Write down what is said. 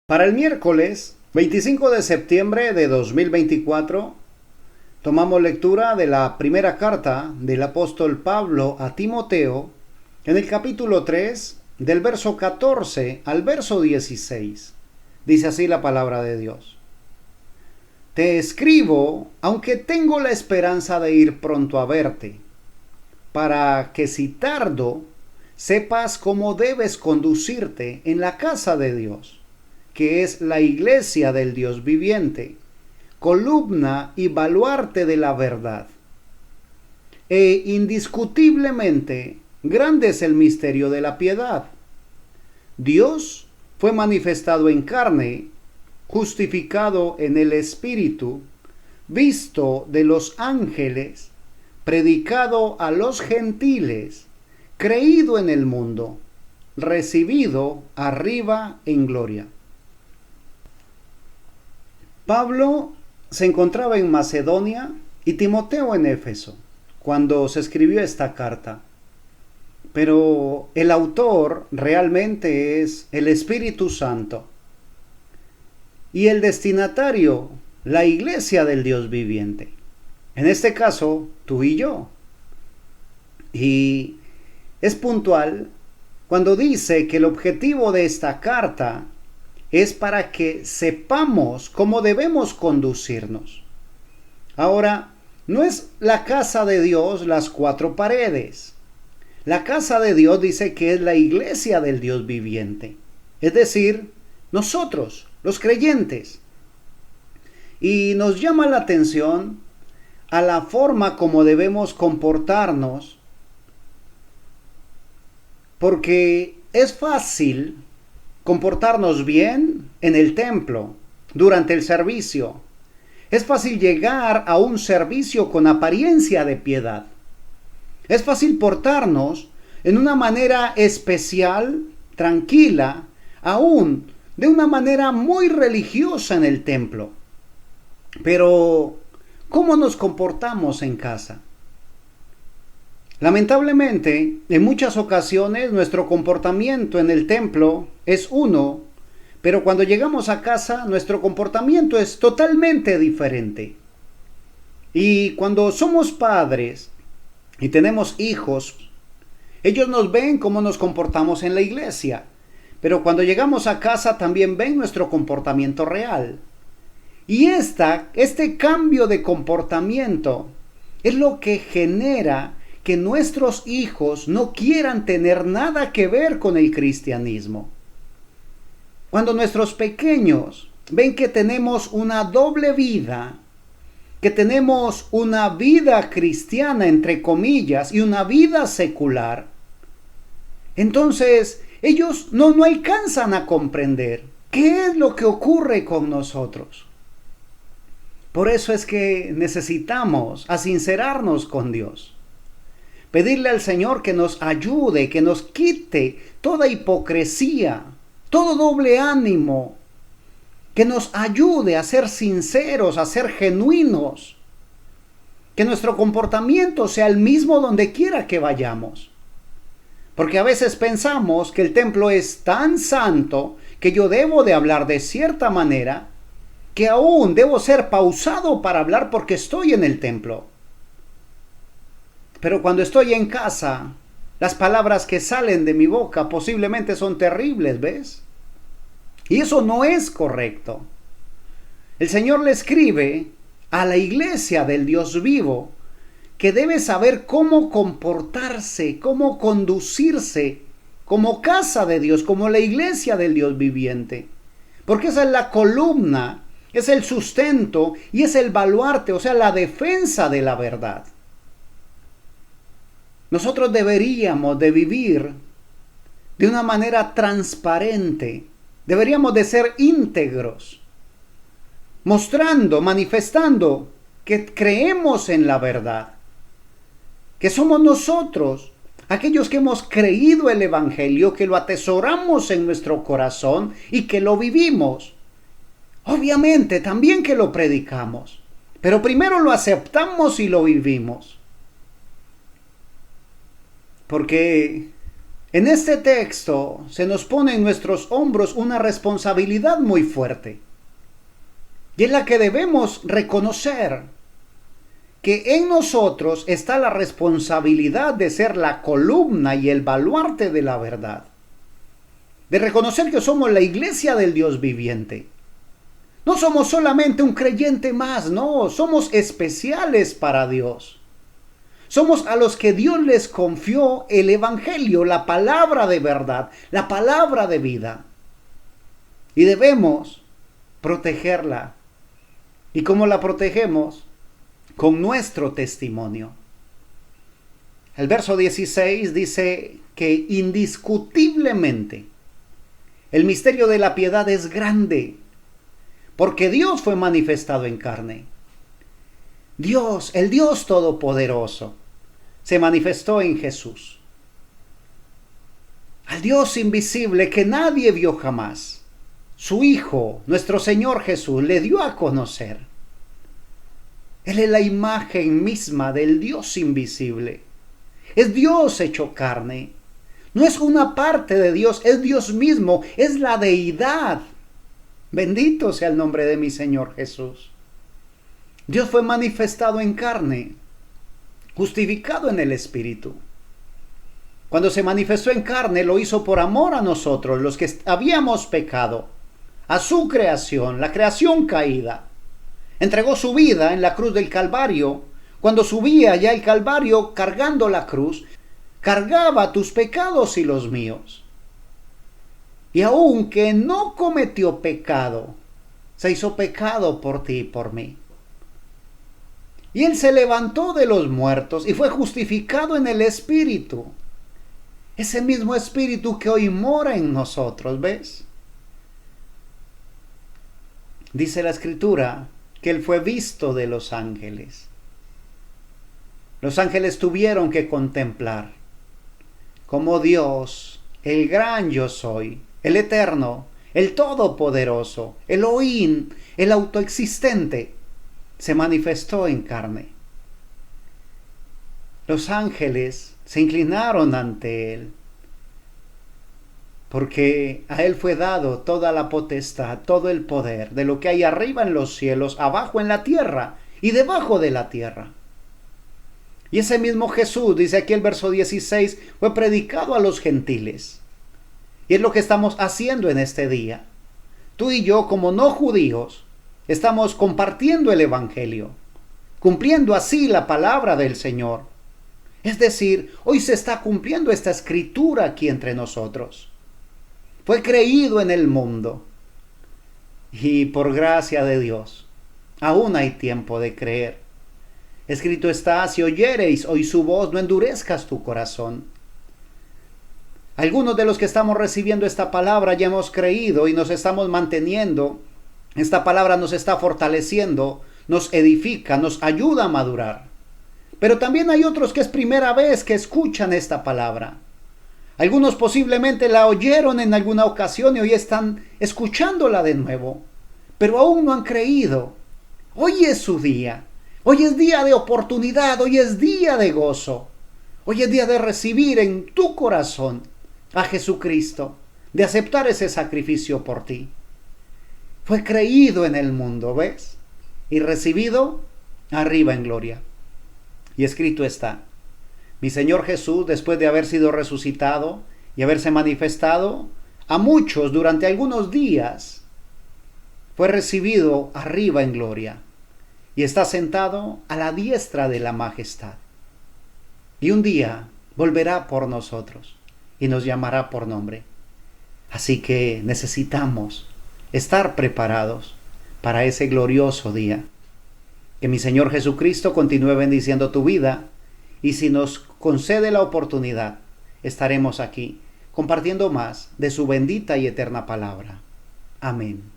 Para el miércoles 25 de septiembre de 2024, tomamos lectura de la primera carta del apóstol Pablo a Timoteo, en el capítulo 3, del verso 14 al verso 16. Dice así la palabra de Dios. Te escribo, aunque tengo la esperanza de ir pronto a verte, para que si tardo, sepas cómo debes conducirte en la casa de Dios, que es la iglesia del Dios viviente, columna y baluarte de la verdad. E indiscutiblemente grande es el misterio de la piedad. Dios fue manifestado en carne, justificado en el Espíritu, visto de los ángeles, predicado a los gentiles, creído en el mundo, recibido arriba en gloria. Pablo se encontraba en Macedonia y Timoteo en Éfeso cuando se escribió esta carta. Pero el autor realmente es el Espíritu Santo. Y el destinatario, la iglesia del Dios viviente. En este caso, tú y yo. Y es puntual cuando dice que el objetivo de esta carta es para que sepamos cómo debemos conducirnos. Ahora, no es la casa de Dios las cuatro paredes. La casa de Dios dice que es la iglesia del Dios viviente. Es decir, nosotros, los creyentes. Y nos llama la atención a la forma como debemos comportarnos, porque es fácil comportarnos bien en el templo, durante el servicio. Es fácil llegar a un servicio con apariencia de piedad. Es fácil portarnos en una manera especial, tranquila, aún de una manera muy religiosa en el templo. Pero, ¿cómo nos comportamos en casa? Lamentablemente, en muchas ocasiones nuestro comportamiento en el templo es uno, pero cuando llegamos a casa nuestro comportamiento es totalmente diferente. Y cuando somos padres y tenemos hijos, ellos nos ven cómo nos comportamos en la iglesia, pero cuando llegamos a casa también ven nuestro comportamiento real. Y este cambio de comportamiento es lo que genera que nuestros hijos no quieran tener nada que ver con el cristianismo. Cuando nuestros pequeños ven que tenemos una doble vida, que tenemos una vida cristiana entre comillas y una vida secular, entonces ellos no alcanzan a comprender qué es lo que ocurre con nosotros. Por eso es que necesitamos sincerarnos con Dios. Pedirle al Señor que nos ayude, que nos quite toda hipocresía, todo doble ánimo, que nos ayude a ser sinceros, a ser genuinos, que nuestro comportamiento sea el mismo donde quiera que vayamos. Porque a veces pensamos que el templo es tan santo que yo debo de hablar de cierta manera, que aún debo ser pausado para hablar porque estoy en el templo. Pero cuando estoy en casa, las palabras que salen de mi boca posiblemente son terribles, ¿ves? Y eso no es correcto. El Señor le escribe a la iglesia del Dios vivo que debe saber cómo comportarse, cómo conducirse como casa de Dios, como la iglesia del Dios viviente. Porque esa es la columna, es el sustento y es el baluarte, o sea, la defensa de la verdad. Nosotros deberíamos de vivir de una manera transparente. Deberíamos de ser íntegros, mostrando, manifestando que creemos en la verdad, que somos nosotros, aquellos que hemos creído el Evangelio, que lo atesoramos en nuestro corazón y que lo vivimos. Obviamente también que lo predicamos, pero primero lo aceptamos y lo vivimos. Porque En este texto se nos pone en nuestros hombros una responsabilidad muy fuerte. Y es la que debemos reconocer, que en nosotros está la responsabilidad de ser la columna y el baluarte de la verdad. De reconocer que somos la iglesia del Dios viviente. No somos solamente un creyente más, no, somos especiales para Dios. Somos a los que Dios les confió el evangelio, la palabra de verdad, la palabra de vida. Y debemos protegerla. ¿Y cómo la protegemos? Con nuestro testimonio. El verso 16 dice que indiscutiblemente el misterio de la piedad es grande, porque Dios fue manifestado en carne. Dios, el Dios Todopoderoso, se manifestó en Jesús. Al Dios invisible que nadie vio jamás, su Hijo, nuestro Señor Jesús, le dio a conocer. Él es la imagen misma del Dios invisible. Es Dios hecho carne. No es una parte de Dios, es Dios mismo, es la deidad. Bendito sea el nombre de mi Señor Jesús. Dios fue manifestado en carne, justificado en el Espíritu. Cuando se manifestó en carne, lo hizo por amor a nosotros, los que habíamos pecado, a su creación, la creación caída. Entregó su vida en la cruz del Calvario. Cuando subía ya el Calvario cargando la cruz, cargaba tus pecados y los míos. Y aunque no cometió pecado, se hizo pecado por ti y por mí. Y Él se levantó de los muertos y fue justificado en el Espíritu. Ese mismo Espíritu que hoy mora en nosotros, ¿ves? Dice la Escritura que Él fue visto de los ángeles. Los ángeles tuvieron que contemplar cómo Dios, el gran yo soy, el eterno, el todopoderoso, Elohim, el autoexistente, se manifestó en carne. Los ángeles se inclinaron ante Él, porque a Él fue dado toda la potestad, todo el poder de lo que hay arriba en los cielos, abajo en la tierra y debajo de la tierra. Y ese mismo Jesús, dice aquí el verso 16, fue predicado a los gentiles. Y es lo que estamos haciendo en este día. Tú y yo, como no judíos, estamos compartiendo el evangelio, cumpliendo así la palabra del Señor. Es decir, hoy se está cumpliendo esta escritura aquí entre nosotros. Fue creído en el mundo. Y por gracia de Dios, aún hay tiempo de creer. Escrito está, si oyereis hoy su voz, no endurezcas tu corazón. Algunos de los que estamos recibiendo esta palabra ya hemos creído y nos estamos manteniendo. Esta palabra nos está fortaleciendo, nos edifica, nos ayuda a madurar. Pero también hay otros que es primera vez que escuchan esta palabra. Algunos posiblemente la oyeron en alguna ocasión y hoy están escuchándola de nuevo, pero aún no han creído. Hoy es su día. Hoy es día de oportunidad, hoy es día de gozo. Hoy es día de recibir en tu corazón a Jesucristo, de aceptar ese sacrificio por ti. Fue creído en el mundo, ¿ves? Y recibido arriba en gloria. Y escrito está, mi Señor Jesús, después de haber sido resucitado y haberse manifestado a muchos durante algunos días, fue recibido arriba en gloria y está sentado a la diestra de la majestad. Y un día volverá por nosotros y nos llamará por nombre. Así que necesitamos estar preparados para ese glorioso día. Que mi Señor Jesucristo continúe bendiciendo tu vida y si nos concede la oportunidad, estaremos aquí compartiendo más de su bendita y eterna palabra. Amén.